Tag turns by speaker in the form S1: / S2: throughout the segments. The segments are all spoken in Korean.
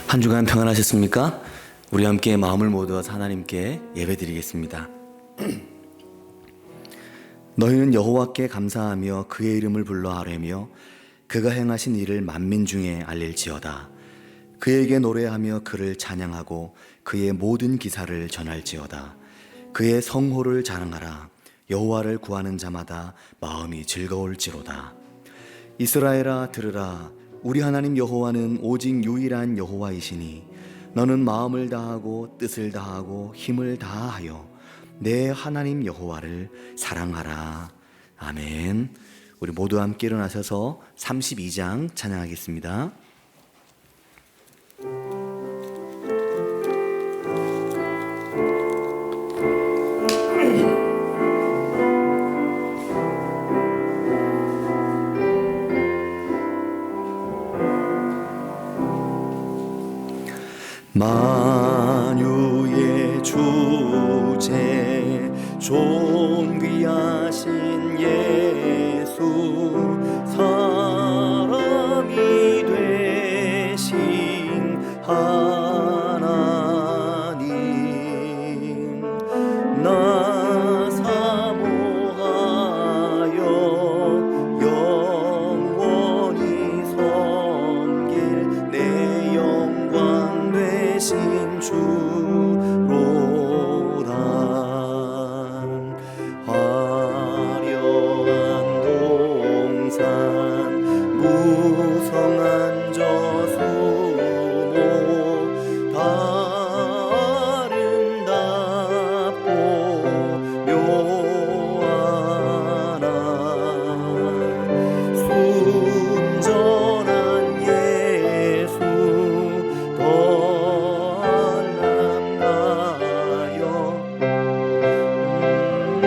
S1: 한 주간 평안하셨습니까? 우리 함께 마음을 모두어서 하나님께 예배드리겠습니다. 너희는 여호와께 감사하며 그의 이름을 불러 아뢰며 그가 행하신 일을 만민 중에 알릴지어다. 그에게 노래하며 그를 찬양하고 그의 모든 기사를 전할지어다. 그의 성호를 자랑하라. 여호와를 구하는 자마다 마음이 즐거울지로다. 이스라엘아 들으라. 우리 하나님 여호와는 오직 유일한 여호와이시니 너는 마음을 다하고 뜻을 다하고 힘을 다하여 내 하나님 여호와를 사랑하라. 아멘. 우리 모두 함께 일어나셔서 32장 찬양하겠습니다. 만유의 주제 존귀하신 예수 사람이 되신 하나님 나 사모하여 영원히 섬길 내 영광 되신 주로다. 화려한 동산 무성한 저수모 다 아름답고 묘하나 순전한 예수 더 알람나여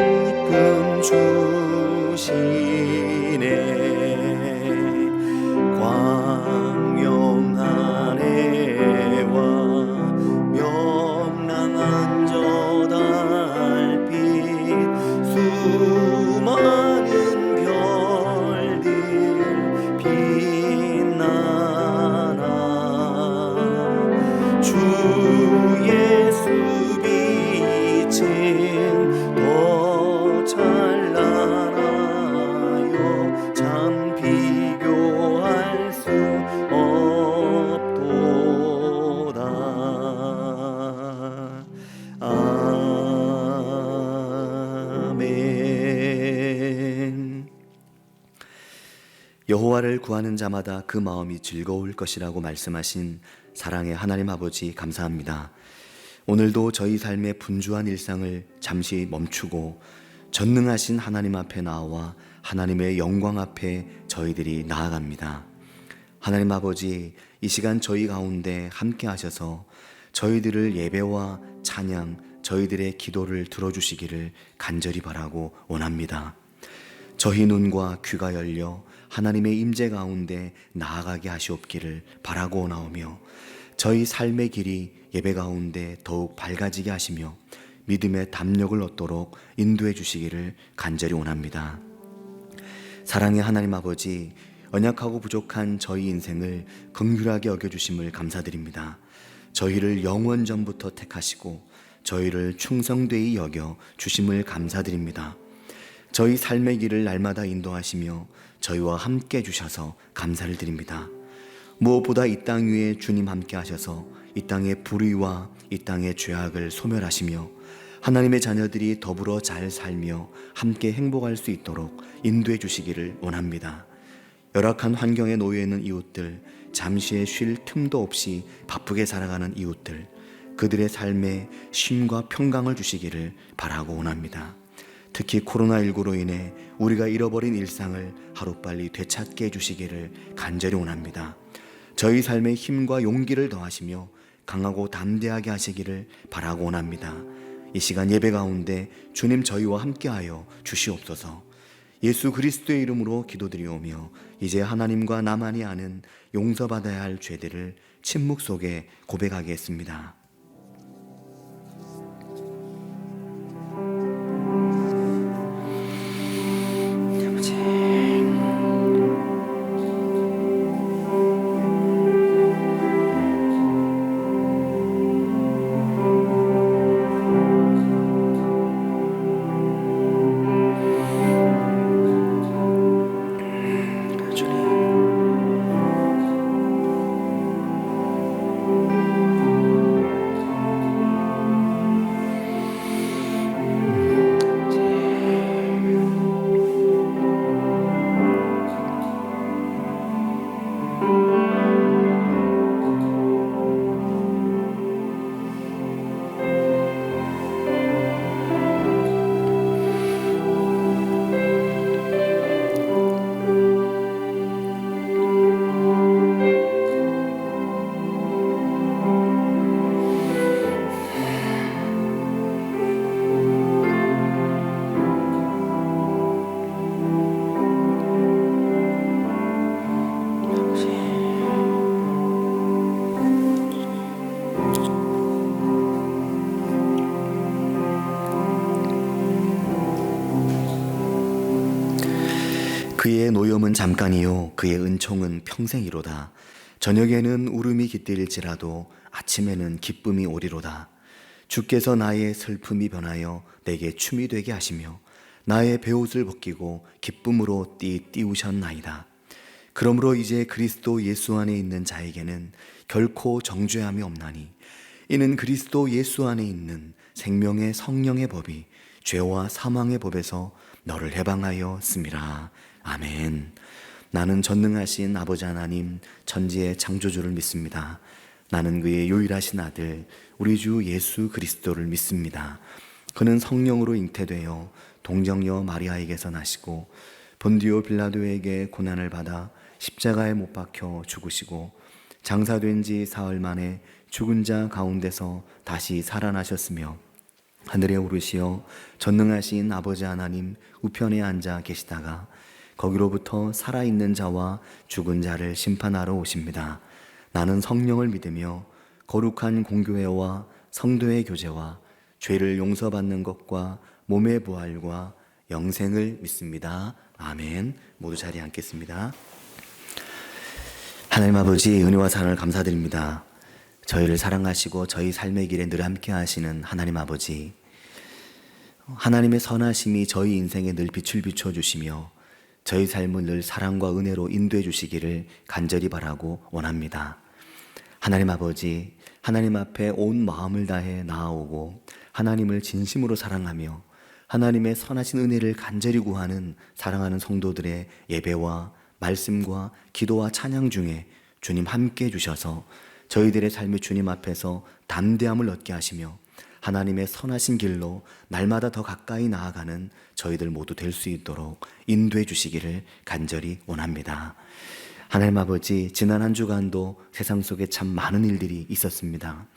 S1: 이쁨 주시네. 광명한 해와 명랑한 저 달빛 수많은 별들 빛나나 주 예수 빛은 더 찬란하여 참 비교할 수 없도다. 아멘. 여호와를 구하는 자마다 그 마음이 즐거울 것이라고 말씀하신 사랑의 하나님 아버지 감사합니다. 오늘도 저희 삶의 분주한 일상을 잠시 멈추고 전능하신 하나님 앞에 나와 하나님의 영광 앞에 저희들이 나아갑니다. 하나님 아버지, 이 시간 저희 가운데 함께 하셔서 저희들을 예배와 찬양, 저희들의 기도를 들어주시기를 간절히 바라고 원합니다. 저희 눈과 귀가 열려 하나님의 임재 가운데 나아가게 하시옵기를 바라고 나오며 저희 삶의 길이 예배 가운데 더욱 밝아지게 하시며 믿음의 담력을 얻도록 인도해 주시기를 간절히 원합니다. 사랑의 하나님 아버지, 언약하고 부족한 저희 인생을 긍휼하게 여겨주심을 감사드립니다. 저희를 영원 전부터 택하시고 저희를 충성되이 여겨 주심을 감사드립니다. 저희 삶의 길을 날마다 인도하시며 저희와 함께 해주셔서 감사를 드립니다. 무엇보다 이 땅 위에 주님 함께 하셔서 이 땅의 불의와 이 땅의 죄악을 소멸하시며 하나님의 자녀들이 더불어 잘 살며 함께 행복할 수 있도록 인도해 주시기를 원합니다. 열악한 환경에 놓여 있는 이웃들, 잠시의 쉴 틈도 없이 바쁘게 살아가는 이웃들, 그들의 삶에 쉼과 평강을 주시기를 바라고 원합니다. 특히 코로나19로 인해 우리가 잃어버린 일상을 하루빨리 되찾게 해주시기를 간절히 원합니다. 저희 삶에 힘과 용기를 더하시며 강하고 담대하게 하시기를 바라고 원합니다. 이 시간 예배 가운데 주님 저희와 함께하여 주시옵소서. 예수 그리스도의 이름으로 기도드리오며 이제 하나님과 나만이 아는 용서받아야 할 죄들을 침묵 속에 고백하겠습니다. 그의 노염은 잠깐이요 그의 은총은 평생이로다. 저녁에는 울음이 깃들일지라도 아침에는 기쁨이 오리로다. 주께서 나의 슬픔이 변하여 내게 춤이 되게 하시며 나의 베옷을 벗기고 기쁨으로 띠우셨나이다. 그러므로 이제 그리스도 예수 안에 있는 자에게는 결코 정죄함이 없나니 이는 그리스도 예수 안에 있는 생명의 성령의 법이 죄와 사망의 법에서 너를 해방하였음이라. 아멘. 나는 전능하신 아버지 하나님 천지의 창조주를 믿습니다. 나는 그의 유일하신 아들 우리 주 예수 그리스도를 믿습니다. 그는 성령으로 잉태되어 동정녀 마리아에게서 나시고 본디오 빌라도에게 고난을 받아 십자가에 못 박혀 죽으시고 장사된 지 사흘 만에 죽은 자 가운데서 다시 살아나셨으며 하늘에 오르시어 전능하신 아버지 하나님 우편에 앉아 계시다가 거기로부터 살아있는 자와 죽은 자를 심판하러 오십니다. 나는 성령을 믿으며 거룩한 공교회와 성도의 교제와 죄를 용서받는 것과 몸의 부활과 영생을 믿습니다. 아멘. 모두 자리에 앉겠습니다. 하나님 아버지 은혜와 사랑을 감사드립니다. 저희를 사랑하시고 저희 삶의 길에 늘 함께 하시는 하나님 아버지, 하나님의 선하심이 저희 인생에 늘 빛을 비춰주시며 저희 삶을 늘 사랑과 은혜로 인도해 주시기를 간절히 바라고 원합니다. 하나님 아버지, 하나님 앞에 온 마음을 다해 나아오고 하나님을 진심으로 사랑하며 하나님의 선하신 은혜를 간절히 구하는 사랑하는 성도들의 예배와 말씀과 기도와 찬양 중에 주님 함께 해주셔서 저희들의 삶의 주님 앞에서 담대함을 얻게 하시며 하나님의 선하신 길로 날마다 더 가까이 나아가는 저희들 모두 될 수 있도록 인도해 주시기를 간절히 원합니다. 하나님 아버지, 지난 한 주간도 세상 속에 참 많은 일들이 있었습니다.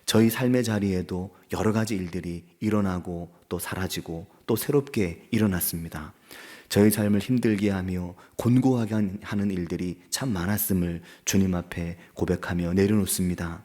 S1: 저희 삶의 자리에도 여러 가지 일들이 일어나고 또 사라지고 또 새롭게 일어났습니다. 저희 삶을 힘들게 하며 곤고하게 하는 일들이 참 많았음을 주님 앞에 고백하며 내려놓습니다.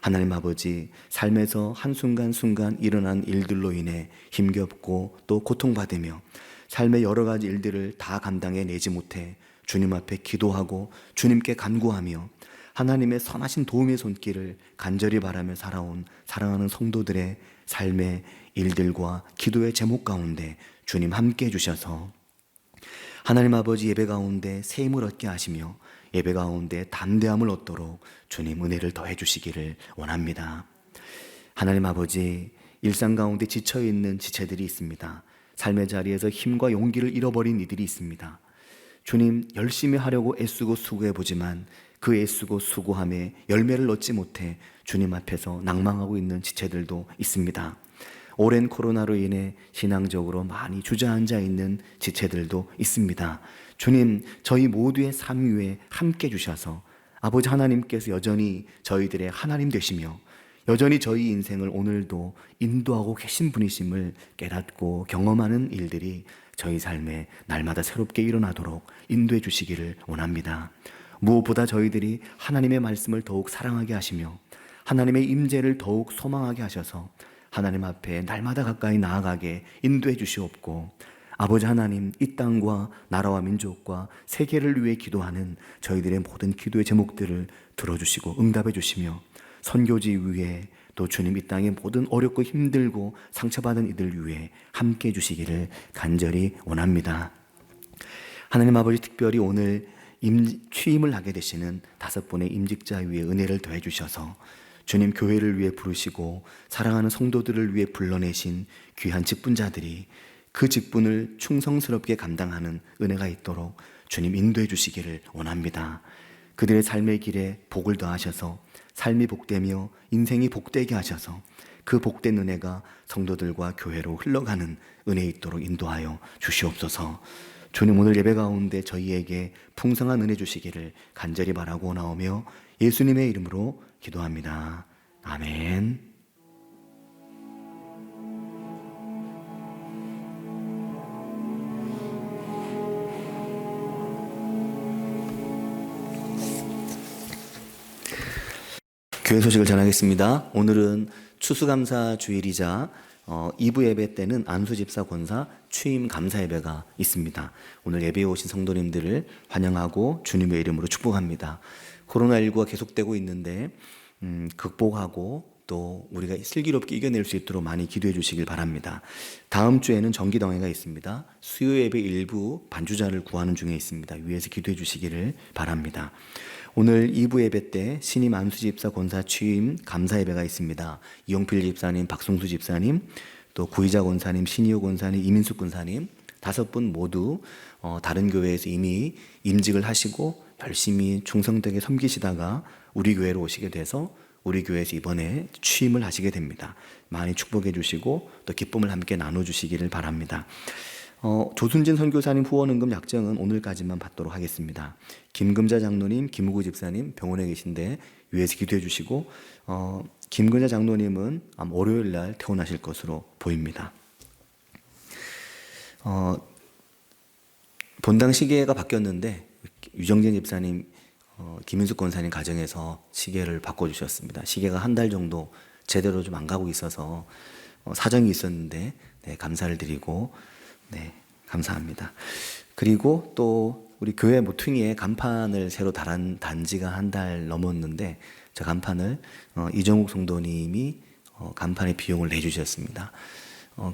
S1: 하나님 아버지, 삶에서 한순간순간 일어난 일들로 인해 힘겹고 또 고통받으며 삶의 여러 가지 일들을 다 감당해 내지 못해 주님 앞에 기도하고 주님께 간구하며 하나님의 선하신 도움의 손길을 간절히 바라며 살아온 사랑하는 성도들의 삶의 일들과 기도의 제목 가운데 주님 함께 해주셔서 하나님 아버지 예배 가운데 새 힘을 얻게 하시며 예배 가운데 담대함을 얻도록 주님 은혜를 더해 주시기를 원합니다. 하나님 아버지, 일상 가운데 지쳐있는 지체들이 있습니다. 삶의 자리에서 힘과 용기를 잃어버린 이들이 있습니다. 주님, 열심히 하려고 애쓰고 수고해보지만 그 애쓰고 수고함에 열매를 얻지 못해 주님 앞에서 낭망하고 있는 지체들도 있습니다. 오랜 코로나로 인해 신앙적으로 많이 주저앉아 있는 지체들도 있습니다. 주님, 저희 모두의 삶 위에 함께 주셔서 아버지 하나님께서 여전히 저희들의 하나님 되시며 여전히 저희 인생을 오늘도 인도하고 계신 분이심을 깨닫고 경험하는 일들이 저희 삶에 날마다 새롭게 일어나도록 인도해 주시기를 원합니다. 무엇보다 저희들이 하나님의 말씀을 더욱 사랑하게 하시며 하나님의 임재를 더욱 소망하게 하셔서 하나님 앞에 날마다 가까이 나아가게 인도해 주시옵고 아버지 하나님, 이 땅과 나라와 민족과 세계를 위해 기도하는 저희들의 모든 기도의 제목들을 들어주시고 응답해 주시며 선교지 위에 또 주님 이 땅의 모든 어렵고 힘들고 상처받은 이들 위해 함께 해 주시기를 간절히 원합니다. 하나님 아버지, 특별히 오늘 취임을 하게 되시는 5분의 임직자 위에 은혜를 더해 주셔서 주님 교회를 위해 부르시고 사랑하는 성도들을 위해 불러내신 귀한 직분자들이 그 직분을 충성스럽게 감당하는 은혜가 있도록 주님 인도해 주시기를 원합니다. 그들의 삶의 길에 복을 더하셔서 삶이 복되며 인생이 복되게 하셔서 그 복된 은혜가 성도들과 교회로 흘러가는 은혜 있도록 인도하여 주시옵소서. 주님, 오늘 예배 가운데 저희에게 풍성한 은혜 주시기를 간절히 바라고 나오며 예수님의 이름으로 기도합니다. 아멘. 교회 소식을 전하겠습니다. 오늘은 추수감사 주일이자 2부 예배 때는 안수집사 권사 취임 감사 예배가 있습니다. 오늘 예배에 오신 성도님들을 환영하고 주님의 이름으로 축복합니다. 코로나19가 계속되고 있는데 극복하고 또 우리가 슬기롭게 이겨낼 수 있도록 많이 기도해 주시길 바랍니다. 다음 주에는 정기동회가 있습니다. 수요 예배 일부 반주자를 구하는 중에 있습니다. 위에서 기도해 주시기를 바랍니다. 오늘 2부 예배 때 신임 안수집사 권사 취임 감사 예배가 있습니다. 이용필 집사님, 박송수 집사님, 또 구이자 권사님, 신이호 권사님, 이민숙 권사님 5분 모두 다른 교회에서 이미 임직을 하시고 열심히 충성되게 섬기시다가 우리 교회로 오시게 돼서 우리 교회에서 이번에 취임을 하시게 됩니다. 많이 축복해 주시고 또 기쁨을 함께 나눠주시기를 바랍니다. 조순진 선교사님 후원응금 약정은 오늘까지만 받도록 하겠습니다. 김금자 장로님, 김우구 집사님 병원에 계신데 위에서 기도해 주시고 김금자 장로님은 월요일 날 퇴원하실 것으로 보입니다. 본당 시계가 바뀌었는데 유정진 집사님, 김인숙 권사님 가정에서 시계를 바꿔주셨습니다. 시계가 한 달 정도 제대로 좀 안 가고 있어서 사정이 있었는데 감사를 드리고 감사합니다. 그리고 또 우리 교회 모퉁이에 간판을 새로 달한 단지가 한 달 넘었는데 저 간판을 이정욱 성도님이 간판의 비용을 내주셨습니다.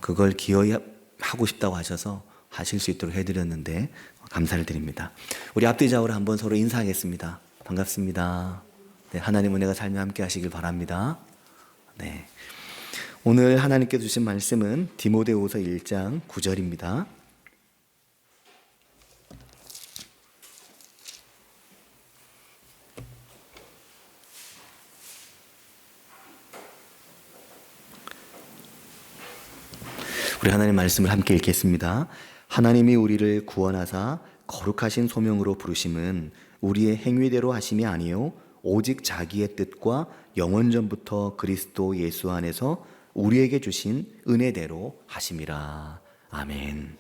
S1: 그걸 기어이 하고 싶다고 하셔서 하실 수 있도록 해드렸는데 감사를 드립니다. 우리 앞뒤 좌우로 한번 서로 인사하겠습니다. 반갑습니다. 하나님 은혜가 삶에 함께 하시길 바랍니다. 오늘 하나님께 주신 말씀은 디모데후서 1장 9절입니다. 우리 하나님 말씀을 함께 읽겠습니다. 하나님이 우리를 구원하사 거룩하신 소명으로 부르심은 우리의 행위대로 하심이 아니요 오직 자기의 뜻과 영원전부터 그리스도 예수 안에서 우리에게 주신 은혜대로 하심이라. 아멘.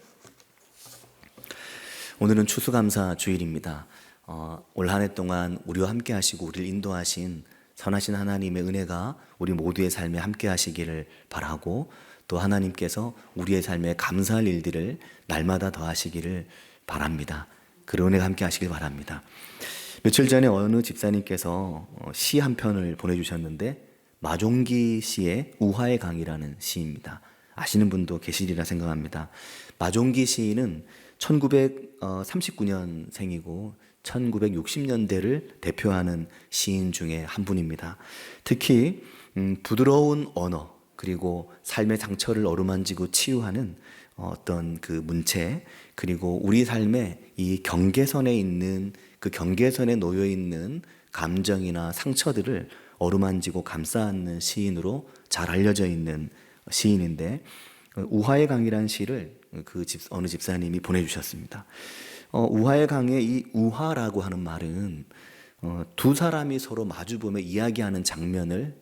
S1: 오늘은 추수감사 주일입니다. 올 한 해 동안 우리와 함께 하시고 우리를 인도하신 선하신 하나님의 은혜가 우리 모두의 삶에 함께 하시기를 바라고 또 하나님께서 우리의 삶에 감사할 일들을 날마다 더하시기를 바랍니다. 그런 은혜가 함께 하시길 바랍니다. 며칠 전에 어느 집사님께서 시 한 편을 보내주셨는데 마종기 시의 우화의 강이라는 시입니다. 아시는 분도 계시리라 생각합니다. 마종기 시인은 1939년생이고 1960년대를 대표하는 시인 중에 한 분입니다. 특히 부드러운 언어 그리고 삶의 상처를 어루만지고 치유하는 어떤 그 문체 그리고 우리 삶의 이 경계선에 있는 그 경계선에 놓여 있는 감정이나 상처들을 어루만지고 감싸 안는 시인으로 잘 알려져 있는 시인인데 우화의 강이라는 시를 어느 집사님이 보내주셨습니다. 우화의 강의 이 우화라고 하는 말은 두 사람이 서로 마주보며 이야기하는 장면을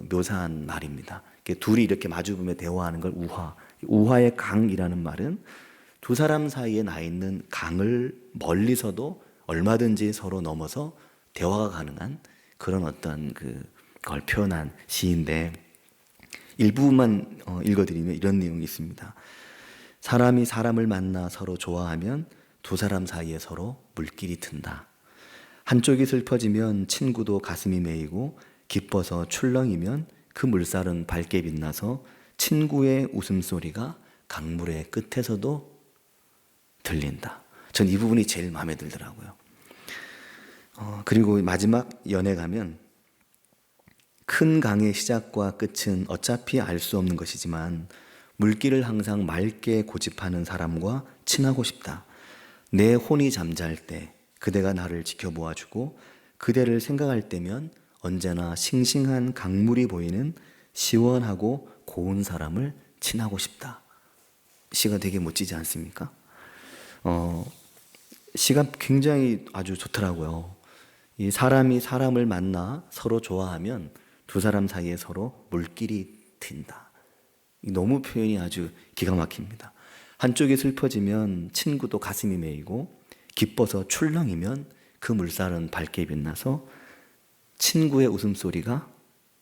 S1: 묘사한 말입니다. 둘이 이렇게 마주보며 대화하는 걸 우화의 강이라는 말은 두 사람 사이에 나 있는 강을 멀리서도 얼마든지 서로 넘어서 대화가 가능한 그런 어떤 그걸 표현한 시인데 일부만 읽어드리면 이런 내용이 있습니다. 사람이 사람을 만나 서로 좋아하면 두 사람 사이에 서로 물길이 튼다. 한쪽이 슬퍼지면 친구도 가슴이 메이고 기뻐서 출렁이면 그 물살은 밝게 빛나서 친구의 웃음소리가 강물의 끝에서도 들린다. 전 이 부분이 제일 마음에 들더라고요. 그리고 마지막 연에 가면 큰 강의 시작과 끝은 어차피 알 수 없는 것이지만 물길을 항상 맑게 고집하는 사람과 친하고 싶다. 내 혼이 잠잘 때 그대가 나를 지켜보아주고 그대를 생각할 때면 언제나 싱싱한 강물이 보이는 시원하고 고운 사람을 친하고 싶다. 시가 되게 멋지지 않습니까? 시가 굉장히 아주 좋더라고요. 이 사람이 사람을 만나 서로 좋아하면 두 사람 사이에 서로 물길이 튄다. 너무 표현이 아주 기가 막힙니다. 한쪽이 슬퍼지면 친구도 가슴이 메이고 기뻐서 출렁이면 그 물살은 밝게 빛나서 친구의 웃음소리가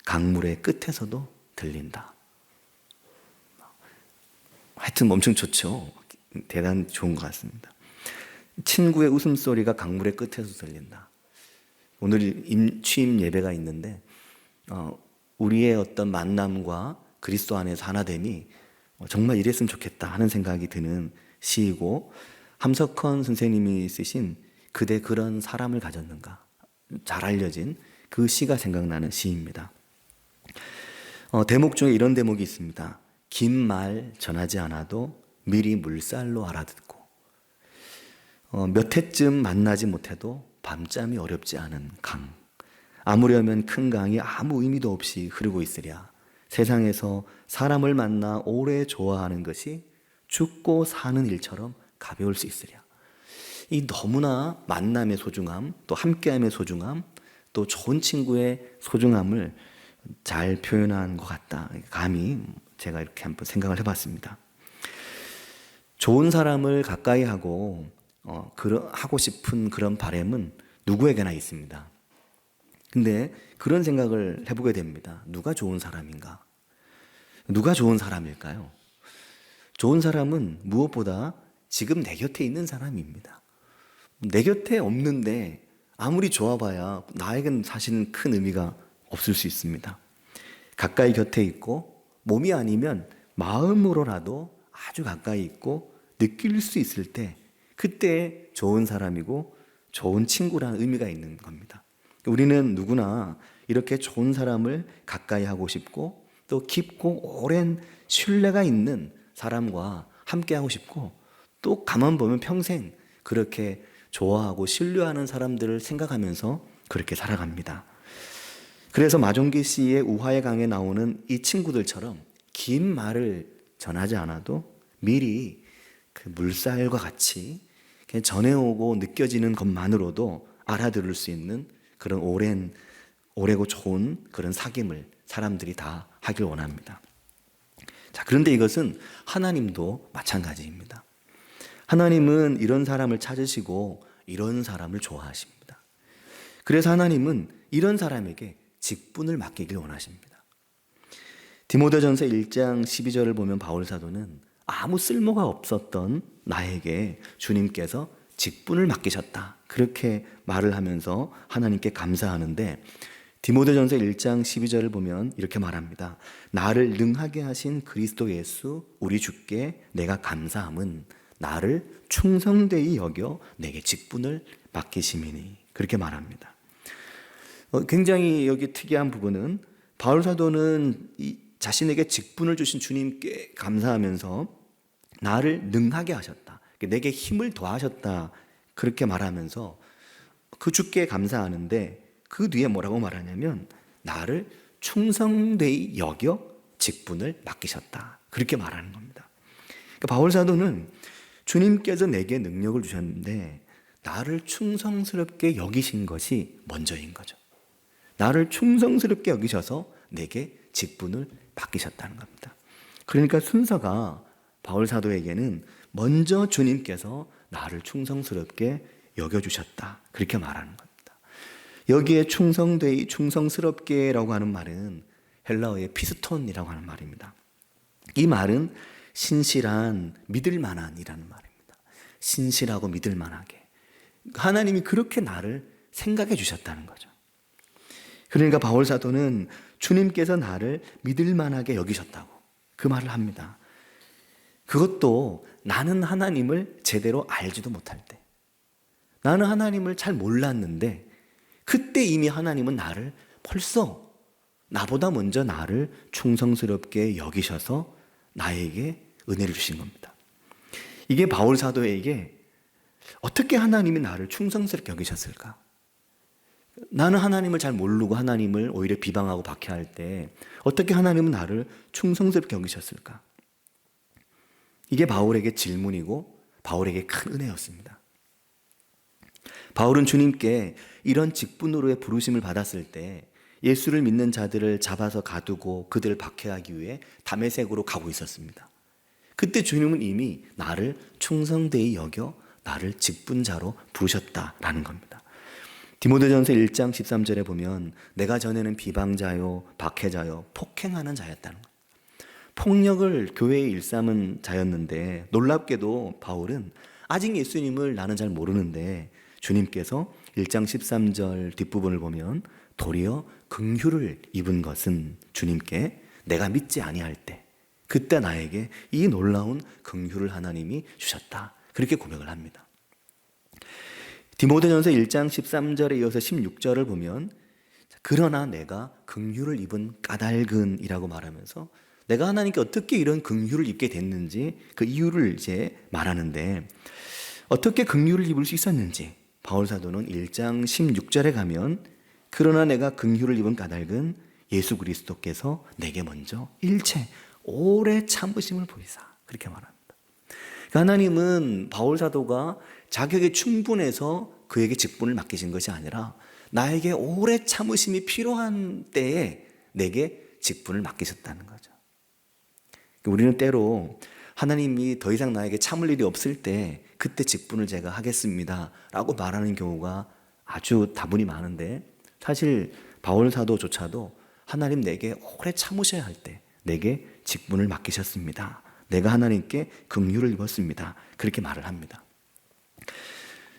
S1: 강물의 끝에서도 들린다. 하여튼 엄청 좋죠. 대단히 좋은 것 같습니다. 친구의 웃음소리가 강물의 끝에서 들린다. 오늘 취임 예배가 있는데 우리의 어떤 만남과 그리스도 안에서 하나됨이 정말 이랬으면 좋겠다 하는 생각이 드는 시이고, 함석헌 선생님이 쓰신 그대 그런 사람을 가졌는가, 잘 알려진 그 시가 생각나는 시입니다. 대목 중에 이런 대목이 있습니다. 긴 말 전하지 않아도 미리 물살로 알아듣고, 몇 해쯤 만나지 못해도 밤잠이 어렵지 않은 강, 아무려면 큰 강이 아무 의미도 없이 흐르고 있으랴. 세상에서 사람을 만나 오래 좋아하는 것이 죽고 사는 일처럼 가벼울 수 있으랴. 이 너무나 만남의 소중함, 또 함께함의 소중함, 또 좋은 친구의 소중함을 잘 표현한 것 같다. 감히 제가 이렇게 한번 생각을 해봤습니다. 좋은 사람을 가까이 하고 하고 싶은 그런 바람은 누구에게나 있습니다. 근데 그런 생각을 해보게 됩니다. 누가 좋은 사람인가? 누가 좋은 사람일까요? 좋은 사람은 무엇보다 지금 내 곁에 있는 사람입니다. 내 곁에 없는데 아무리 좋아봐야 나에겐 사실은 큰 의미가 없을 수 있습니다. 가까이 곁에 있고 몸이 아니면 마음으로라도 아주 가까이 있고 느낄 수 있을 때, 그때 좋은 사람이고 좋은 친구라는 의미가 있는 겁니다. 우리는 누구나 이렇게 좋은 사람을 가까이 하고 싶고, 또 깊고 오랜 신뢰가 있는 사람과 함께 하고 싶고, 또 가만 보면 평생 그렇게 좋아하고 신뢰하는 사람들을 생각하면서 그렇게 살아갑니다. 그래서 마종기 씨의 우화의 강에 나오는 이 친구들처럼 긴 말을 전하지 않아도 미리 그 물살과 같이 그냥 전해오고 느껴지는 것만으로도 알아들을 수 있는 그런 오래고 좋은 그런 사귐을 사람들이 다 하길 원합니다. 자, 그런데 이것은 하나님도 마찬가지입니다. 하나님은 이런 사람을 찾으시고 이런 사람을 좋아하십니다. 그래서 하나님은 이런 사람에게 직분을 맡기길 원하십니다. 디모데전서 1장 12절을 보면 바울 사도는 아무 쓸모가 없었던 나에게 주님께서 직분을 맡기셨다, 그렇게 말을 하면서 하나님께 감사하는데, 디모데전서 1장 12절을 보면 이렇게 말합니다. 나를 능하게 하신 그리스도 예수 우리 주께 내가 감사함은 나를 충성되이 여겨 내게 직분을 맡기심이니, 그렇게 말합니다. 굉장히 여기 특이한 부분은 바울 사도는 자신에게 직분을 주신 주님께 감사하면서 나를 능하게 하셨다, 내게 힘을 더하셨다, 그렇게 말하면서 그 주께 감사하는데, 그 뒤에 뭐라고 말하냐면 나를 충성되이 여겨 직분을 맡기셨다, 그렇게 말하는 겁니다. 그러니까 바울 사도는 주님께서 내게 능력을 주셨는데 나를 충성스럽게 여기신 것이 먼저인 거죠. 나를 충성스럽게 여기셔서 내게 직분을 맡기셨다는 겁니다. 그러니까 순서가 바울 사도에게는 먼저 주님께서 나를 충성스럽게 여겨주셨다, 그렇게 말하는 겁니다. 여기에 충성되이, 충성스럽게라고 하는 말은 헬라어의 피스톤이라고 하는 말입니다. 이 말은 신실한, 믿을 만한이라는 말입니다. 신실하고 믿을 만하게. 하나님이 그렇게 나를 생각해 주셨다는 거죠. 그러니까 바울 사도는 주님께서 나를 믿을 만하게 여기셨다고 그 말을 합니다. 그것도 나는 하나님을 제대로 알지도 못할 때, 나는 하나님을 잘 몰랐는데 그때 이미 하나님은 나를 벌써 나보다 먼저 나를 충성스럽게 여기셔서 나에게 은혜를 주신 겁니다. 이게 바울 사도에게 어떻게 하나님이 나를 충성스럽게 여기셨을까? 나는 하나님을 잘 모르고 하나님을 오히려 비방하고 박해할 때 어떻게 하나님은 나를 충성스럽게 여기셨을까? 이게 바울에게 질문이고 바울에게 큰 은혜였습니다. 바울은 주님께 이런 직분으로의 부르심을 받았을 때 예수를 믿는 자들을 잡아서 가두고 그들을 박해하기 위해 다메섹으로 가고 있었습니다. 그때 주님은 이미 나를 충성되이 여겨 나를 직분자로 부르셨다라는 겁니다. 디모데전서 1장 13절에 보면 내가 전에는 비방자요, 박해자요, 폭행하는 자였다는 거예요. 폭력을 교회에 일삼은 자였는데 놀랍게도 바울은 아직 예수님을 나는 잘 모르는데 주님께서 1장 13절 뒷부분을 보면 도리어 긍휼을 입은 것은 주님께 내가 믿지 아니할 때 그때 나에게 이 놀라운 긍휼을 하나님이 주셨다. 그렇게 고백을 합니다. 디모데전서 1장 13절에 이어서 16절을 보면 그러나 내가 긍휼을 입은 까닭은이라고 말하면서 내가 하나님께 어떻게 이런 긍휼을 입게 됐는지 그 이유를 이제 말하는데 어떻게 긍휼을 입을 수 있었는지 바울 사도는 1장 16절에 가면 그러나 내가 긍휼을 입은 까닭은 예수 그리스도께서 내게 먼저 일체 오래 참으심을 보이사 그렇게 말합니다. 그러니까 하나님은 바울 사도가 자격이 충분해서 그에게 직분을 맡기신 것이 아니라 나에게 오래 참으심이 필요한 때에 내게 직분을 맡기셨다는 거죠. 우리는 때로 하나님이 더 이상 나에게 참을 일이 없을 때 그때 직분을 제가 하겠습니다 라고 말하는 경우가 아주 다분히 많은데 사실 바울 사도조차도 하나님 내게 오래 참으셔야 할 때 내게 직분을 맡기셨습니다. 내가 하나님께 긍휼을 입었습니다. 그렇게 말을 합니다.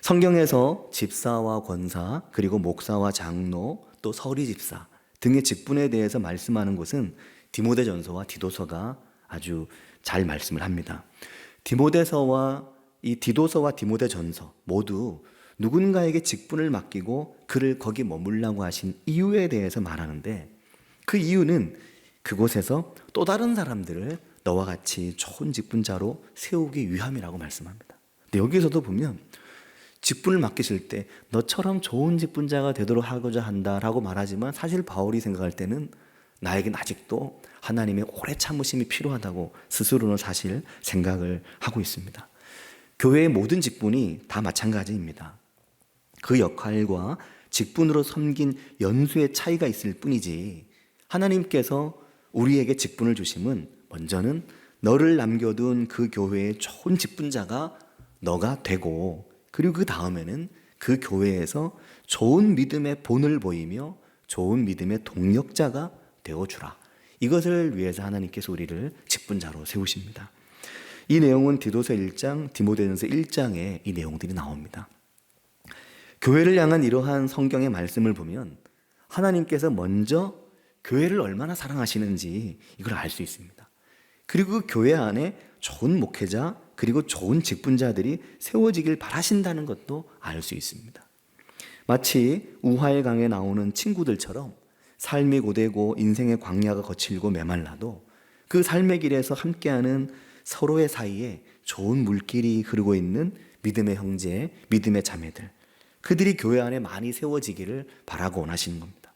S1: 성경에서 집사와 권사 그리고 목사와 장로 또 서리 집사 등의 직분에 대해서 말씀하는 곳은 디모데전서와 디도서가 아주 잘 말씀을 합니다. 디모데서와 이 디도서와 디모데전서 모두 누군가에게 직분을 맡기고 그를 거기 머물라고 하신 이유에 대해서 말하는데 그 이유는 그곳에서 또 다른 사람들을 너와 같이 좋은 직분자로 세우기 위함이라고 말씀합니다. 근데 여기서도 보면 직분을 맡기실 때 너처럼 좋은 직분자가 되도록 하고자 한다라고 말하지만 사실 바울이 생각할 때는 나에겐 아직도 하나님의 오래 참으심이 필요하다고 스스로는 사실 생각을 하고 있습니다. 교회의 모든 직분이 다 마찬가지입니다. 그 역할과 직분으로 섬긴 연수의 차이가 있을 뿐이지 하나님께서 우리에게 직분을 주심은 먼저는 너를 남겨둔 그 교회의 좋은 직분자가 너가 되고 그리고 그 다음에는 그 교회에서 좋은 믿음의 본을 보이며 좋은 믿음의 동력자가 되어주라. 이것을 위해서 하나님께서 우리를 직분자로 세우십니다. 이 내용은 디도서 1장, 디모데전서 1장에 이 내용들이 나옵니다. 교회를 향한 이러한 성경의 말씀을 보면 하나님께서 먼저 교회를 얼마나 사랑하시는지 이걸 알 수 있습니다. 그리고 그 교회 안에 좋은 목회자 그리고 좋은 직분자들이 세워지길 바라신다는 것도 알 수 있습니다. 마치 우화의 강에 나오는 친구들처럼 삶이 고되고 인생의 광야가 거칠고 메말라도 그 삶의 길에서 함께하는 서로의 사이에 좋은 물길이 흐르고 있는 믿음의 형제, 믿음의 자매들 그들이 교회 안에 많이 세워지기를 바라고 원하시는 겁니다.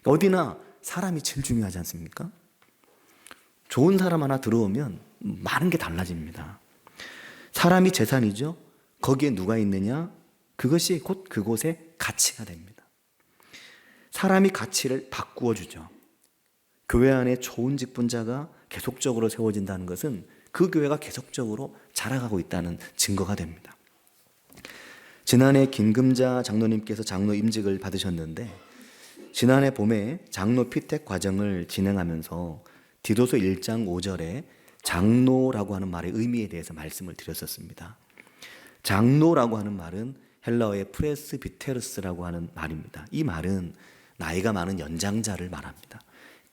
S1: 어디나 사람이 제일 중요하지 않습니까? 좋은 사람 하나 들어오면 많은 게 달라집니다. 사람이 재산이죠. 거기에 누가 있느냐? 그것이 곧 그곳의 가치가 됩니다. 사람이 가치를 바꾸어 주죠. 교회 안에 좋은 직분자가 계속적으로 세워진다는 것은 그 교회가 계속적으로 자라가고 있다는 증거가 됩니다. 지난해 김금자 장로님께서 장로 임직을 받으셨는데 지난해 봄에 장로 피택 과정을 진행하면서 디도서 1장 5절에 장로라고 하는 말의 의미에 대해서 말씀을 드렸었습니다. 장로라고 하는 말은 헬라어의 프레스비테르스라고 하는 말입니다. 이 말은 나이가 많은 연장자를 말합니다.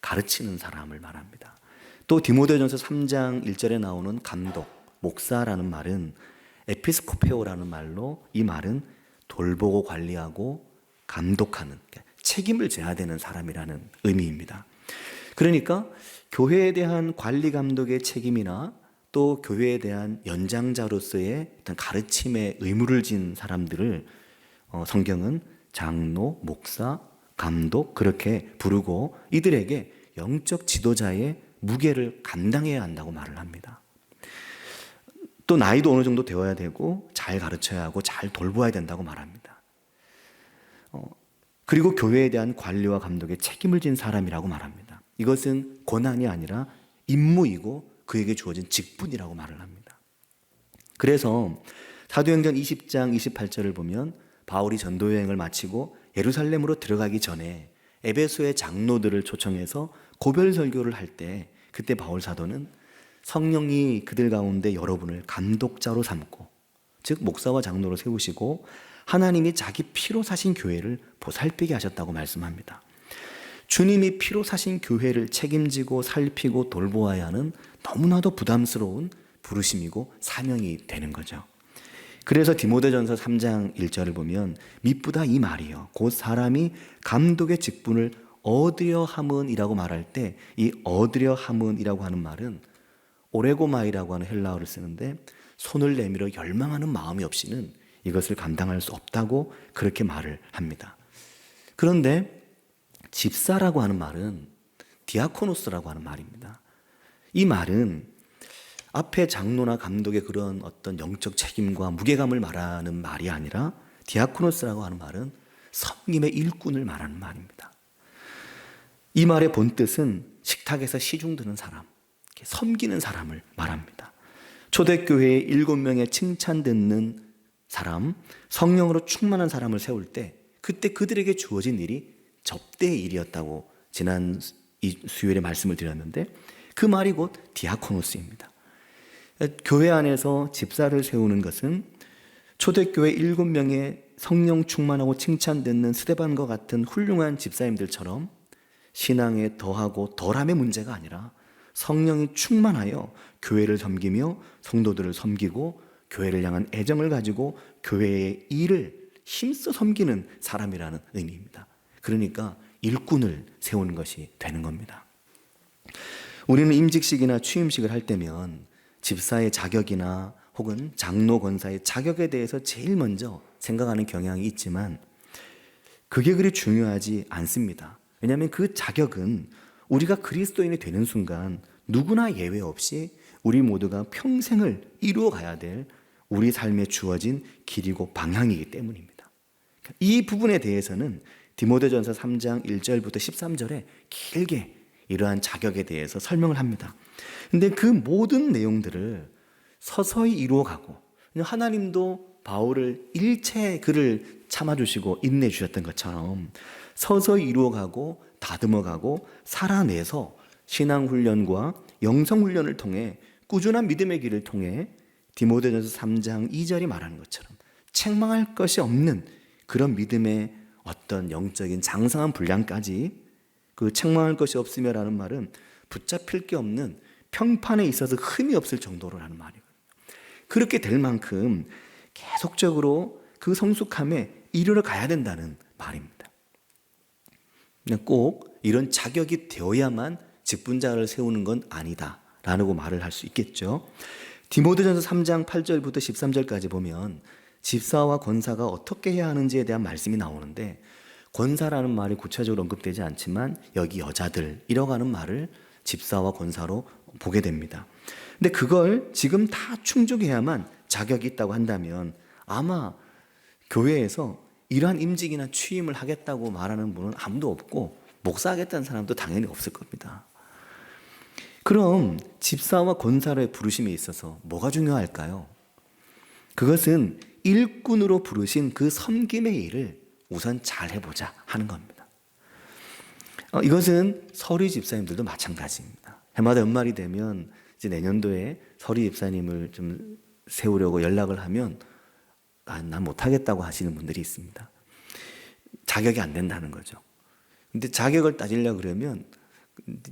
S1: 가르치는 사람을 말합니다. 또 디모데전서 3장 1절에 나오는 감독, 목사라는 말은 에피스코페오라는 말로 이 말은 돌보고 관리하고 감독하는 책임을 져야 되는 사람이라는 의미입니다. 그러니까 교회에 대한 관리 감독의 책임이나 또 교회에 대한 연장자로서의 어떤 가르침의 의무를 진 사람들을 성경은 장로, 목사, 감독 그렇게 부르고 이들에게 영적 지도자의 무게를 감당해야 한다고 말을 합니다. 또 나이도 어느 정도 되어야 되고 잘 가르쳐야 하고 잘 돌보아야 된다고 말합니다. 그리고 교회에 대한 관리와 감독의 책임을 진 사람이라고 말합니다. 이것은 권한이 아니라 임무이고 그에게 주어진 직분이라고 말을 합니다. 그래서 사도행전 20장 28절을 보면 바울이 전도 여행을 마치고 예루살렘으로 들어가기 전에 에베소의 장로들을 초청해서 고별 설교를 할 때, 그때 바울 사도는 성령이 그들 가운데 여러분을 감독자로 삼고, 즉 목사와 장로로 세우시고 하나님이 자기 피로 사신 교회를 보살피게 하셨다고 말씀합니다. 주님이 피로 사신 교회를 책임지고 살피고 돌보아야 하는 너무나도 부담스러운 부르심이고 사명이 되는 거죠. 그래서 디모데전서 3장 1절을 보면 미쁘다 이 말이요 곧 사람이 감독의 직분을 얻으려 함은이라고 말할 때, 이 얻으려 함은이라고 하는 말은 오레고마이라고 하는 헬라어를 쓰는데, 손을 내밀어 열망하는 마음이 없이는 이것을 감당할 수 없다고 그렇게 말을 합니다. 그런데 집사라고 하는 말은 디아코노스라고 하는 말입니다. 이 말은 앞에 장로나 감독의 그런 어떤 영적 책임과 무게감을 말하는 말이 아니라, 디아코노스라고 하는 말은 섬김의 일꾼을 말하는 말입니다. 이 말의 본뜻은 식탁에서 시중 드는 사람, 섬기는 사람을 말합니다. 초대교회에 7명의 칭찬 듣는 사람, 성령으로 충만한 사람을 세울 때 그때 그들에게 주어진 일이 접대의 일이었다고 지난 이 수요일에 말씀을 드렸는데, 그 말이 곧 디아코노스입니다. 교회 안에서 집사를 세우는 것은 초대교회 7명의 성령 충만하고 칭찬 듣는 스데반과 같은 훌륭한 집사님들처럼 신앙에 더하고 덜함의 문제가 아니라 성령이 충만하여 교회를 섬기며 성도들을 섬기고 교회를 향한 애정을 가지고 교회의 일을 힘써 섬기는 사람이라는 의미입니다. 그러니까 일꾼을 세우는 것이 되는 겁니다. 우리는 임직식이나 취임식을 할 때면 집사의 자격이나 혹은 장로 권사의 자격에 대해서 제일 먼저 생각하는 경향이 있지만 그게 그리 중요하지 않습니다. 왜냐하면 그 자격은 우리가 그리스도인이 되는 순간 누구나 예외 없이 우리 모두가 평생을 이루어 가야 될 우리 삶에 주어진 길이고 방향이기 때문입니다. 이 부분에 대해서는 디모데전서 3장 1절부터 13절에 길게 이러한 자격에 대해서 설명을 합니다. 근데 그 모든 내용들을 서서히 이루어가고, 하나님도 바울을 일체 그를 참아주시고 인내주셨던 것처럼 서서히 이루어가고 다듬어가고 살아내서 신앙훈련과 영성훈련을 통해 꾸준한 믿음의 길을 통해 디모데전서 3장 2절이 말하는 것처럼 책망할 것이 없는 그런 믿음의 어떤 영적인 장성한 분량까지, 그 책망할 것이 없으며라는 말은 붙잡힐 게 없는 평판에 있어서 흠이 없을 정도로라는 말이거든요. 그렇게 될 만큼 계속적으로 그 성숙함에 이르러 가야 된다는 말입니다. 꼭 이런 자격이 되어야만 직분자를 세우는 건 아니다라고 말을 할 수 있겠죠. 디모데전서 3장 8절부터 13절까지 보면 집사와 권사가 어떻게 해야 하는지에 대한 말씀이 나오는데, 권사라는 말이 구체적으로 언급되지 않지만 여기 여자들이라고 하는 말을 집사와 권사로 보게 됩니다. 근데 그걸 지금 다 충족해야만 자격이 있다고 한다면 아마 교회에서 이러한 임직이나 취임을 하겠다고 말하는 분은 아무도 없고 목사하겠다는 사람도 당연히 없을 겁니다. 그럼 집사와 권사의 부르심에 있어서 뭐가 중요할까요? 그것은 일꾼으로 부르신 그 섬김의 일을 우선 잘 해보자 하는 겁니다. 이것은 서리 집사님들도 마찬가지입니다. 해마다 연말이 되면 이제 내년도에 서리 집사님을 좀 세우려고 연락을 하면 난 못하겠다고 하시는 분들이 있습니다. 자격이 안 된다는 거죠. 근데 자격을 따지려고 그러면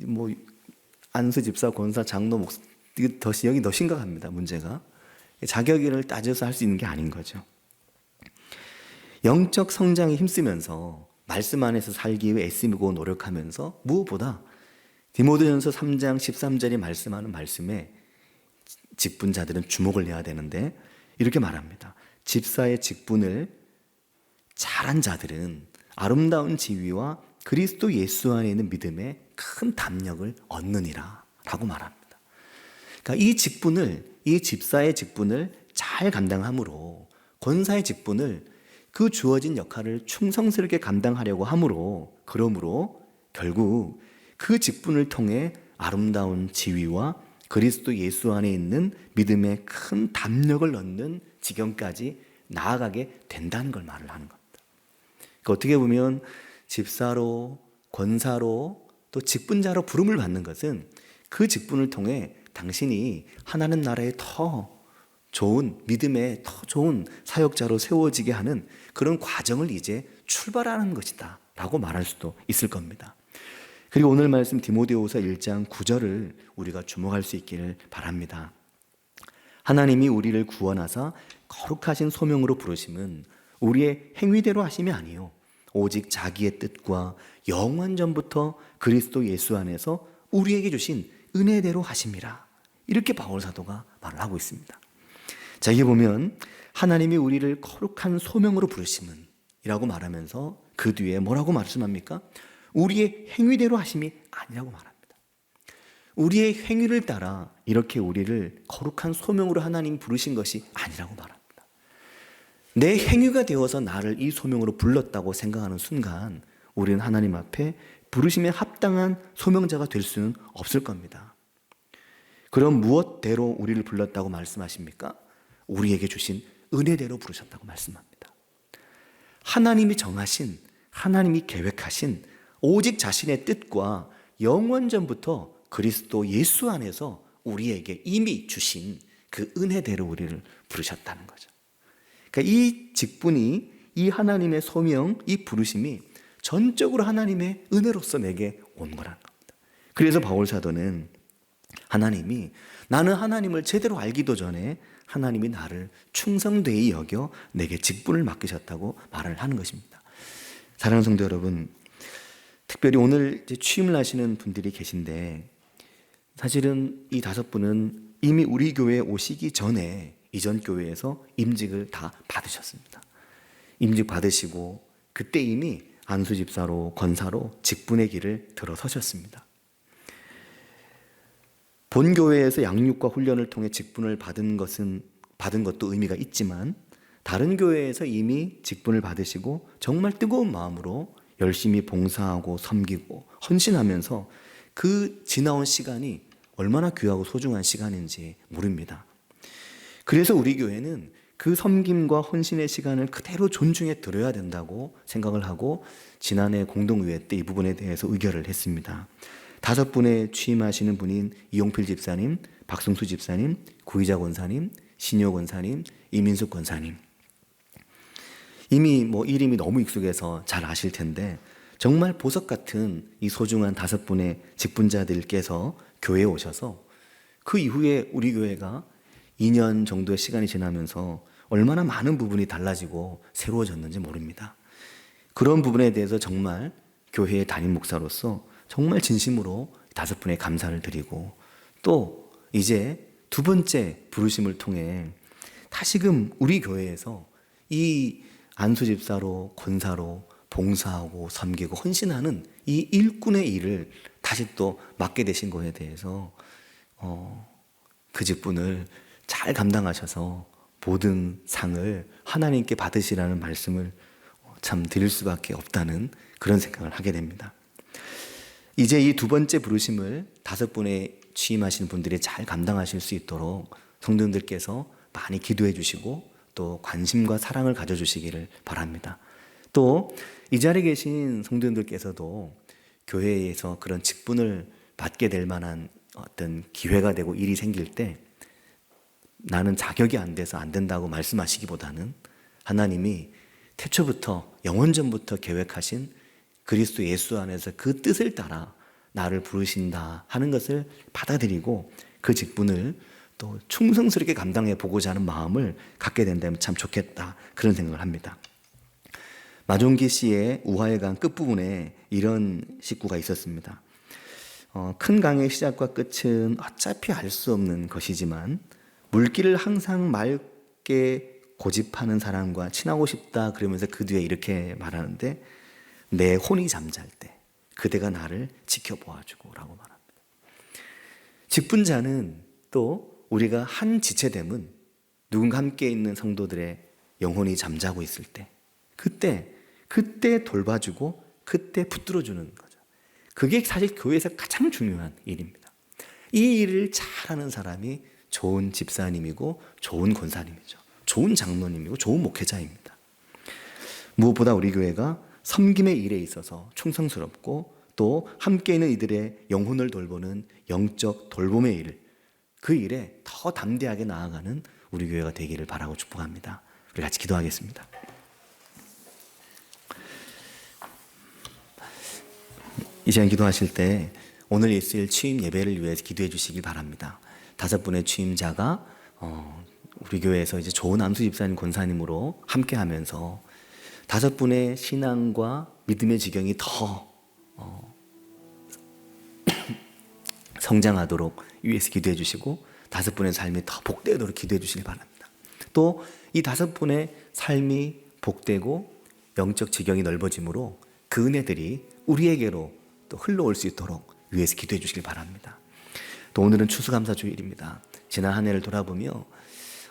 S1: 뭐 안수 집사, 권사, 장로, 목사 여기 더 심각합니다. 문제가 자격을 따져서 할 수 있는 게 아닌 거죠. 영적 성장에 힘쓰면서 말씀 안에서 살기 위해 애쓰고 노력하면서 무엇보다 디모데전서 3장 13절이 말씀하는 말씀에 직분자들은 주목을 해야 되는데 이렇게 말합니다. 집사의 직분을 잘한 자들은 아름다운 지위와 그리스도 예수 안에 있는 믿음에 큰 담력을 얻느니라 라고 말합니다. 그러니까 이 집사의 직분을 잘 감당함으로 권사의 직분을 그 주어진 역할을 충성스럽게 감당하려고 함으로, 그러므로 결국 그 직분을 통해 아름다운 지위와 그리스도 예수 안에 있는 믿음에 큰 담력을 얻는 지경까지 나아가게 된다는 걸 말을 하는 겁니다. 그러니까 어떻게 보면 집사로, 권사로, 또 직분자로 부름을 받는 것은 그 직분을 통해 당신이 하나님 나라에 더 좋은 믿음의 더 좋은 사역자로 세워지게 하는 그런 과정을 이제 출발하는 것이다 라고 말할 수도 있을 겁니다. 그리고 오늘 말씀 디모데후서 1장 9절을 우리가 주목할 수 있기를 바랍니다. 하나님이 우리를 구원하사 거룩하신 소명으로 부르심은 우리의 행위대로 하심이 아니요 오직 자기의 뜻과 영원 전부터 그리스도 예수 안에서 우리에게 주신 은혜대로 하심이라. 이렇게 바울 사도가 말을 하고 있습니다. 자, 이게 보면 하나님이 우리를 거룩한 소명으로 부르심은 이라고 말하면서 그 뒤에 뭐라고 말씀합니까? 우리의 행위대로 하심이 아니라고 말합니다. 우리의 행위를 따라 이렇게 우리를 거룩한 소명으로 하나님 부르신 것이 아니라고 말합니다. 내 행위가 되어서 나를 이 소명으로 불렀다고 생각하는 순간 우리는 하나님 앞에 부르심에 합당한 소명자가 될 수는 없을 겁니다. 그럼 무엇대로 우리를 불렀다고 말씀하십니까? 우리에게 주신 은혜대로 부르셨다고 말씀합니다. 하나님이 정하신, 하나님이 계획하신 오직 자신의 뜻과 영원 전부터 그리스도 예수 안에서 우리에게 이미 주신 그 은혜대로 우리를 부르셨다는 거죠. 그러니까 이 직분이, 이 하나님의 소명, 이 부르심이 전적으로 하나님의 은혜로서 내게 온 거라는 겁니다. 그래서 바울 사도는 하나님이, 나는 하나님을 제대로 알기도 전에 하나님이 나를 충성되이 여겨 내게 직분을 맡기셨다고 말을 하는 것입니다. 사랑하는 성도 여러분, 특별히 오늘 이제 취임을 하시는 분들이 계신데 사실은 이 5분은 이미 우리 교회에 오시기 전에 이전 교회에서 임직을 다 받으셨습니다. 임직 받으시고 그때 이미 안수 집사로, 권사로 직분의 길을 들어서셨습니다. 본 교회에서 양육과 훈련을 통해 직분을 받은 것도 의미가 있지만 다른 교회에서 이미 직분을 받으시고 정말 뜨거운 마음으로 열심히 봉사하고 섬기고 헌신하면서 그 지나온 시간이 얼마나 귀하고 소중한 시간인지 모릅니다. 그래서 우리 교회는 그 섬김과 헌신의 시간을 그대로 존중해 드려야 된다고 생각을 하고 지난해 공동의회 때 이 부분에 대해서 의결을 했습니다. 5분의 취임하시는 분인 이용필 집사님, 박승수 집사님, 구의자 권사님, 신효 권사님, 이민숙 권사님. 이미 이름이 너무 익숙해서 잘 아실 텐데 정말 보석 같은 이 소중한 5분의 직분자들께서 교회에 오셔서 그 이후에 우리 교회가 2년 정도의 시간이 지나면서 얼마나 많은 부분이 달라지고 새로워졌는지 모릅니다. 그런 부분에 대해서 정말 교회의 담임 목사로서 정말 진심으로 5분의 감사를 드리고 또 이제 2번째 부르심을 통해 다시금 우리 교회에서 이 안수 집사로, 권사로 봉사하고 섬기고 헌신하는 이 일꾼의 일을 다시 또 맡게 되신 것에 대해서 그 직분을 잘 감당하셔서 모든 상을 하나님께 받으시라는 말씀을 참 드릴 수밖에 없다는 그런 생각을 하게 됩니다. 이제 이 2번째 부르심을 5분에 취임하신 분들이 잘 감당하실 수 있도록 성도님들께서 많이 기도해 주시고 또 관심과 사랑을 가져주시기를 바랍니다. 또 이 자리에 계신 성도님들께서도 교회에서 그런 직분을 받게 될 만한 어떤 기회가 되고 일이 생길 때 나는 자격이 안 돼서 안 된다고 말씀하시기보다는 하나님이 태초부터 영원전부터 계획하신 그리스도 예수 안에서 그 뜻을 따라 나를 부르신다 하는 것을 받아들이고 그 직분을 또 충성스럽게 감당해 보고자 하는 마음을 갖게 된다면 참 좋겠다 그런 생각을 합니다. 마종기 씨의 우화의 강 끝부분에 이런 식구가 있었습니다. 큰 강의 시작과 끝은 어차피 알 수 없는 것이지만 물길을 항상 맑게 고집하는 사람과 친하고 싶다 그러면서 그 뒤에 이렇게 말하는데 내 혼이 잠잘 때 그대가 나를 지켜보아주고 라고 말합니다. 직분자는 또 우리가 한 지체됨은 누군가 함께 있는 성도들의 영혼이 잠자고 있을 때 그때 돌봐주고 그때 붙들어주는 거죠. 그게 사실 교회에서 가장 중요한 일입니다. 이 일을 잘하는 사람이 좋은 집사님이고 좋은 권사님이죠. 좋은 장로님이고 좋은 목회자입니다. 무엇보다 우리 교회가 섬김의 일에 있어서 충성스럽고 또 함께 있는 이들의 영혼을 돌보는 영적 돌봄의 일, 그 일에 더 담대하게 나아가는 우리 교회가 되기를 바라고 축복합니다. 우리 같이 기도하겠습니다. 이 시간 기도하실 때 오늘 있을 취임 예배를 위해서 기도해 주시길 바랍니다. 5분의 취임자가 우리 교회에서 이제 좋은 안수 집사님 권사님으로 함께 하면서 5분의 신앙과 믿음의 지경이 더 성장하도록 위해서 기도해 주시고 5분의 삶이 더 복되도록 기도해 주시길 바랍니다. 또 이 5분의 삶이 복되고 영적 지경이 넓어짐으로 그 은혜들이 우리에게로 또 흘러올 수 있도록 위해서 기도해 주시길 바랍니다. 또 오늘은 추수감사주일입니다. 지난 한 해를 돌아보며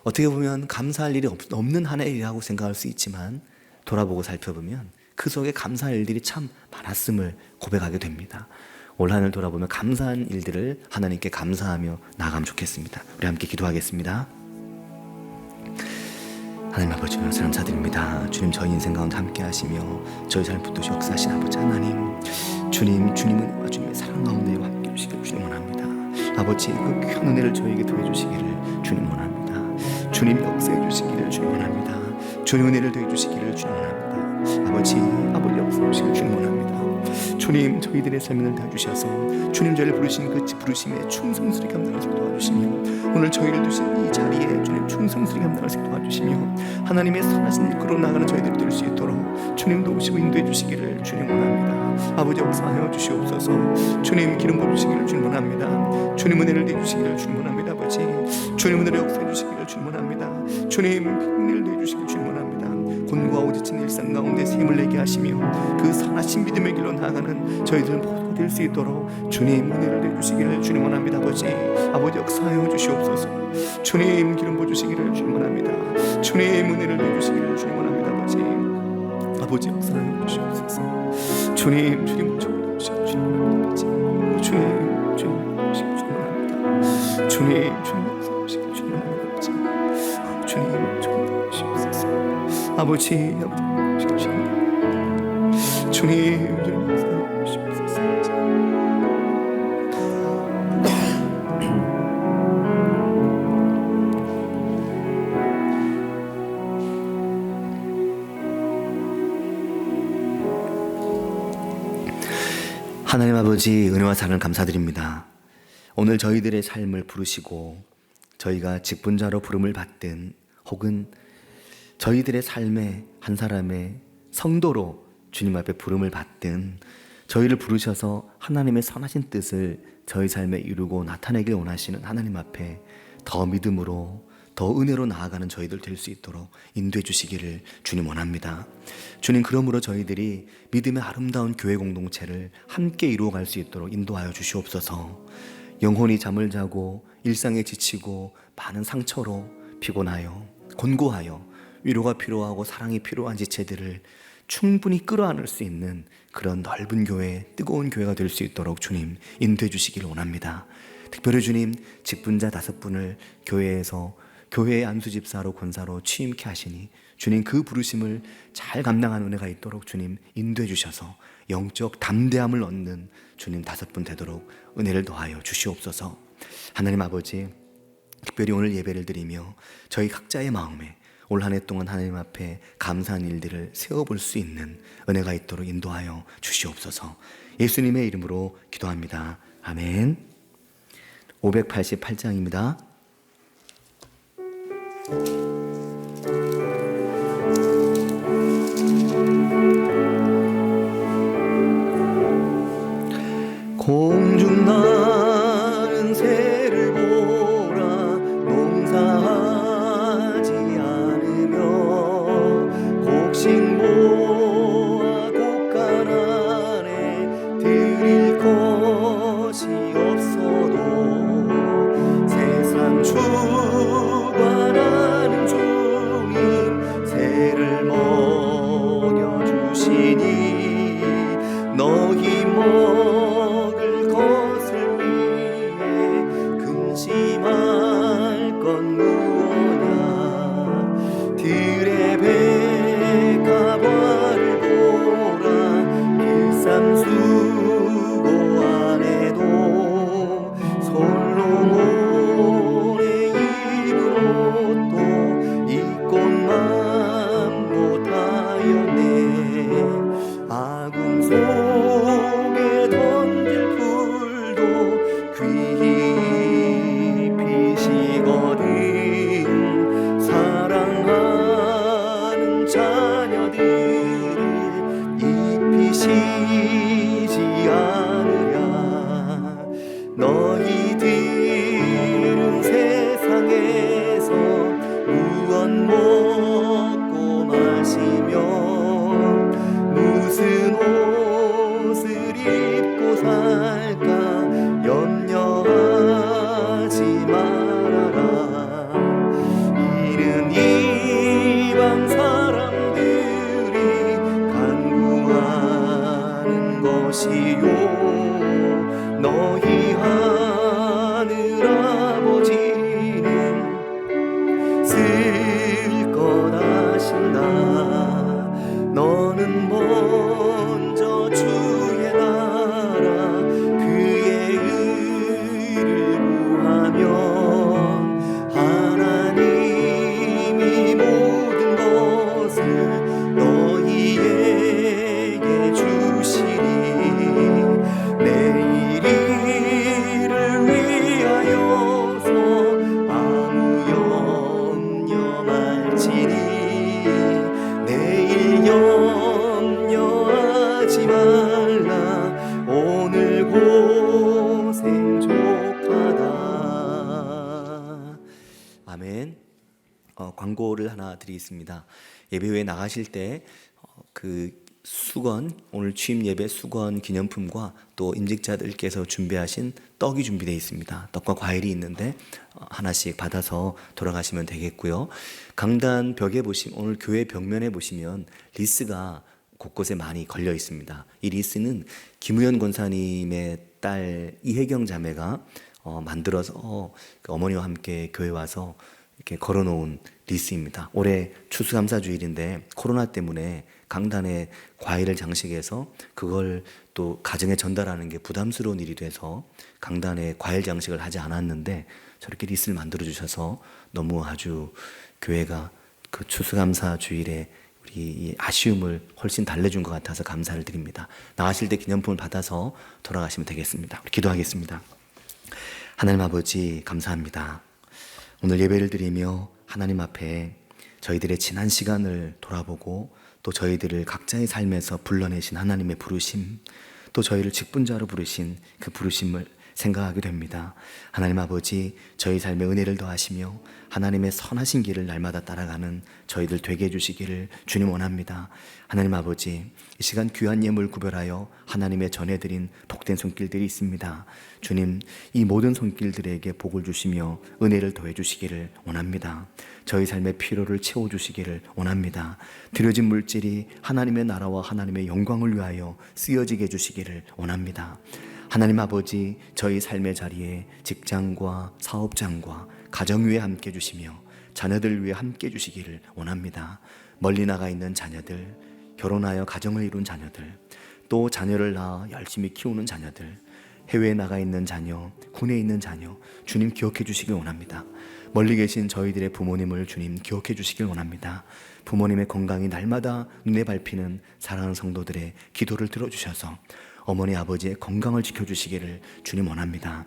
S1: 어떻게 보면 감사할 일이 없는 한 해라고 생각할 수 있지만 돌아보고 살펴보면 그 속에 감사할 일들이 참 많았음을 고백하게 됩니다. 올 한 해를 돌아보면 감사한 일들을 하나님께 감사하며 나아가면 좋겠습니다. 우리 함께 기도하겠습니다. 하나님 아버지, 감사드립니다. 주님, 저희 인생 가운데 함께 하시며 저희 삶 붙드시 역사하신 아버지 하나님, 주님은 주님의 사랑 가운데 함께 해주시기를 주님 원합니다. 아버지, 그 귀한 은혜를 저에게 더해 주시기를 주님 원합니다. 주님 역사해 주시기를 주님 원합니다. 주님 은혜를 더해 주시기를 주님 원합니다. 아버지 역사해 주시기를 주님 원합니다. 주님, 저희들의 삶을 다주셔서 주님 저희를 부르신 그 부르심에 충성스레 감당할 수 있도록 도와주시며 오늘 저희를 두신 이 자리에 주님 충성스레 감당할 수 있도록 도와주시며 하나님의 선하신 일꾼으로 나가는 저희들이 될 수 있도록 주님도 오시고 인도해 주시기를 주님 원합니다. 아버지 역사하여 주시옵소서. 주님 기름 부으시기를 주님 원합니다. 주님 은혜를 내주시기를 주님 원합니다. 아버지 주님 은혜를 역사해 주시기를 주님 원합니다. 주님 은혜를 내주시기를 주님 원합니다. 곤고하고 지친 일상 가운데 샘을 내게 하시며 그 선하신 믿음의 길로 나아가는 저희들 모두가 될 수 있도록 주님 은혜를 내주시기를 주님 원합니다. 아버지 역사하여 주시옵소서. 주님 기름 부으시기를 주님 원합니다. 주님 은혜를 내주시기를 주님 원합니다. 아버지 역사하여 주시옵소서. 주님 모습을 주시기를 주님 원합니다. 주님 주시기를 주님 원합니다. 주님 역사하여 주시기를 주님 원합니다. 주님 주시옵소서. 아버지 주님 역사하여 주시옵소서. 하나님 아버지, 은혜와 사랑을 감사드립니다. 오늘 저희들의 삶을 부르시고 저희가 직분자로 부름을 받든 혹은 저희들의 삶의 한 사람의 성도로 주님 앞에 부름을 받든 저희를 부르셔서 하나님의 선하신 뜻을 저희 삶에 이루고 나타내길 원하시는 하나님 앞에 더 믿음으로 더 은혜로 나아가는 저희들 될 수 있도록 인도해 주시기를 주님 원합니다. 주님, 그러므로 저희들이 믿음의 아름다운 교회 공동체를 함께 이루어갈 수 있도록 인도하여 주시옵소서. 영혼이 잠을 자고 일상에 지치고 많은 상처로 피곤하여 곤고하여 위로가 필요하고 사랑이 필요한 지체들을 충분히 끌어안을 수 있는 그런 넓은 교회, 뜨거운 교회가 될 수 있도록 주님 인도해 주시기를 원합니다. 특별히 주님, 직분자 5분을 교회에서 교회의 안수집사로 권사로 취임케 하시니 주님 그 부르심을 잘 감당하는 은혜가 있도록 주님 인도해 주셔서 영적 담대함을 얻는 주님 5분 되도록 은혜를 더하여 주시옵소서. 하나님 아버지, 특별히 오늘 예배를 드리며 저희 각자의 마음에 올 한 해 동안 하나님 앞에 감사한 일들을 세워볼 수 있는 은혜가 있도록 인도하여 주시옵소서. 예수님의 이름으로 기도합니다. 아멘. 588장입니다. 공중 나는 새를 보라. 농사하지 않으며 곡식모아 곡간 안에 드릴 것이 없어도 세상 주관하는 주님 새를 먹여주시니 너희 먹을 것을 위해 근심할 건 무엇냐. 살까 염려하지 말아라. 이른 이방 사람들이 간구하는 것이요 너희 하늘 아버지는 쓸 것 아신다. 너는 먼저 주의 나라 그의 의를 구하면 하나님이 모든 것을 너희에게 주시리. 내일 일을 위하여서 아무 염려 말지니 내일 염려하지 말라. 오늘 고생 족하다. 아멘. 광고를 하나 드리겠습니다. 예배 후에 나가실 때 수건, 오늘 취임 예배 수건 기념품과 또 임직자들께서 준비하신 떡이 준비되어 있습니다. 떡과 과일이 있는데 하나씩 받아서 돌아가시면 되겠고요. 강단 벽에 보시면, 오늘 교회 벽면에 보시면 리스가 곳곳에 많이 걸려 있습니다. 이 리스는 김우현 권사님의 딸 이혜경 자매가 만들어서 어머니와 함께 교회 와서 이렇게 걸어놓은 리스입니다. 올해 추수감사주일인데 코로나 때문에 강단에 과일을 장식해서 그걸 또 가정에 전달하는 게 부담스러운 일이 돼서 강단에 과일 장식을 하지 않았는데 저렇게 리스를 만들어 주셔서 너무 아주 교회가 그 추수감사주일에 우리 이 아쉬움을 훨씬 달래준 것 같아서 감사를 드립니다. 나가실 때 기념품을 받아서 돌아가시면 되겠습니다. 기도하겠습니다. 하나님 아버지 감사합니다. 오늘 예배를 드리며 하나님 앞에 저희들의 지난 시간을 돌아보고 또 저희들을 각자의 삶에서 불러내신 하나님의 부르심, 또 저희를 직분자로 부르신 그 부르심을 생각하게 됩니다. 하나님 아버지, 저희 삶에 은혜를 더하시며 하나님의 선하신 길을 날마다 따라가는 저희들 되게 해주시기를 주님 원합니다. 하나님 아버지, 이 시간 귀한 예물 구별하여 하나님의 전해드린 복된 손길들이 있습니다. 주님, 이 모든 손길들에게 복을 주시며 은혜를 더해 주시기를 원합니다. 저희 삶의 피로를 채워주시기를 원합니다. 드려진 물질이 하나님의 나라와 하나님의 영광을 위하여 쓰여지게 해주시기를 원합니다. 하나님 아버지, 저희 삶의 자리에 직장과 사업장과 가정 위에 함께 해주시며 자녀들 위해 함께 해주시기를 원합니다. 멀리 나가 있는 자녀들, 결혼하여 가정을 이룬 자녀들, 또 자녀를 낳아 열심히 키우는 자녀들, 해외에 나가 있는 자녀, 군에 있는 자녀, 주님 기억해 주시길 원합니다. 멀리 계신 저희들의 부모님을 주님 기억해 주시길 원합니다. 부모님의 건강이 날마다 눈에 밟히는 사랑하는 성도들의 기도를 들어주셔서 어머니 아버지의 건강을 지켜주시기를 주님 원합니다.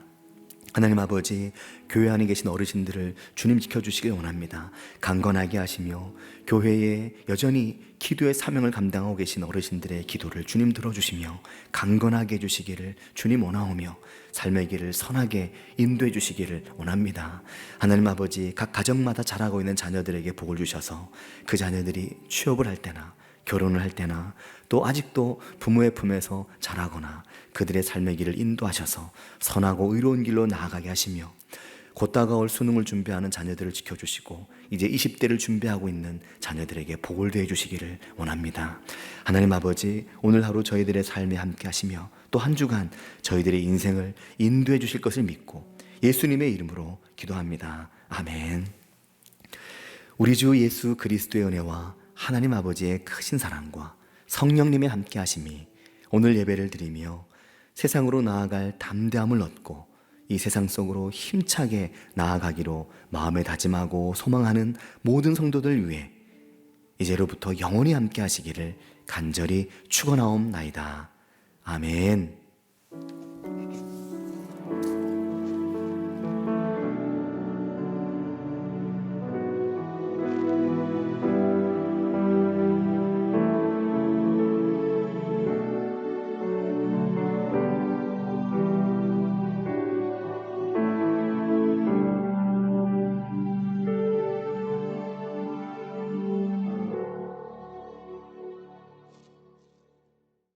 S1: 하나님 아버지, 교회 안에 계신 어르신들을 주님 지켜주시길 원합니다. 강건하게 하시며 교회에 여전히 기도의 사명을 감당하고 계신 어르신들의 기도를 주님 들어주시며 강건하게 해주시기를 주님 원하오며 삶의 길을 선하게 인도해 주시기를 원합니다. 하나님 아버지, 각 가정마다 자라고 있는 자녀들에게 복을 주셔서 그 자녀들이 취업을 할 때나 결혼을 할 때나 또 아직도 부모의 품에서 자라거나 그들의 삶의 길을 인도하셔서 선하고 의로운 길로 나아가게 하시며 곧 다가올 수능을 준비하는 자녀들을 지켜주시고 이제 20대를 준비하고 있는 자녀들에게 복을 더해 주시기를 원합니다. 하나님 아버지, 오늘 하루 저희들의 삶에 함께 하시며 또 한 주간 저희들의 인생을 인도해 주실 것을 믿고 예수님의 이름으로 기도합니다. 아멘. 우리 주 예수 그리스도의 은혜와 하나님 아버지의 크신 사랑과 성령님의 함께 하심이 오늘 예배를 드리며 세상으로 나아갈 담대함을 얻고 이 세상 속으로 힘차게 나아가기로 마음에 다짐하고 소망하는 모든 성도들 위해 이제로부터 영원히 함께 하시기를 간절히 축원하옵나이다. 아멘.